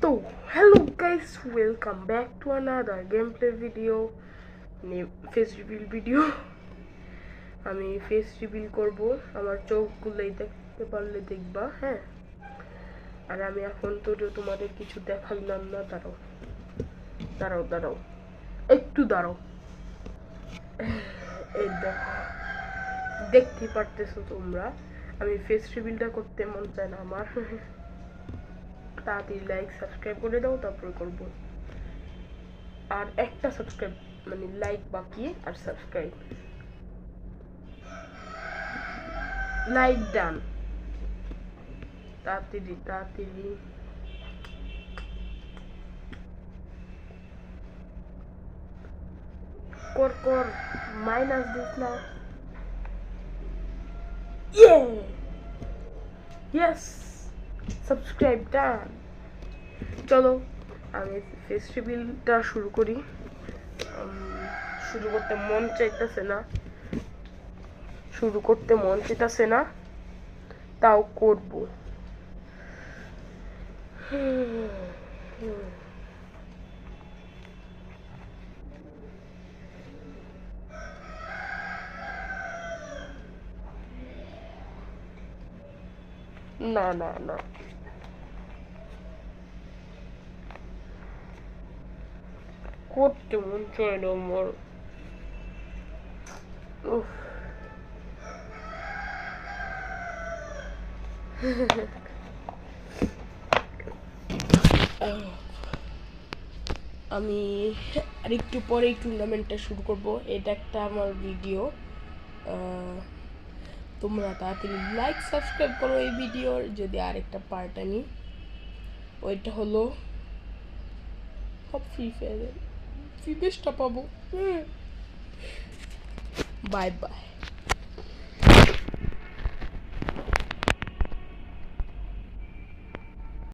তো hello guys, welcome back to another game play video, face reveal video. আমি face reveal করব, আমার চোখগুলোই দেখতে পারলে দেখবা। হ্যাঁ, আর আমি এখন তো তোমাদের কিছু দেখাইলাম না। দাঁড়াও দাঁড়াও দাঁড়াও একটু দাঁড়াও। এই দেখো, দেখতে পারতেছো তোমরা, আমি ফেস রিভিলটা করতে মন চায় না আমার। তাড়াতাড়ি লাইক সাবস্ক্রাইব করে দাও, তারপরে করব। আর একটা সাবস্ক্রাইব মানে লাইক বাকি, আর সাবস্ক্রাইব লাইক ডান। তাড়াতাড়ি তাড়াতাড়ি। কর কর, মাইনাস দিস না। ইয়েস, সাবস্ক্রাইব ডান। চলো আমি ফেস রিভিলটা শুরু করি। শুরু করতে মন চাইতেছে না, তাও করব। না না না, করতে মন চায় না আমার। আমি আর একটু পরেই টুর্নামেন্টটা শুরু করব। এটা একটা আমার ভিডিও, তোমরা তাড়াতাড়ি লাইক সাবস্ক্রাইব করো এই ভিডিওর। যদি আরেকটা পার্ট আনি, ওইটা হলো ফ্রি ফায়ারের ফ্রি বেসটা পাবো। Bye bye.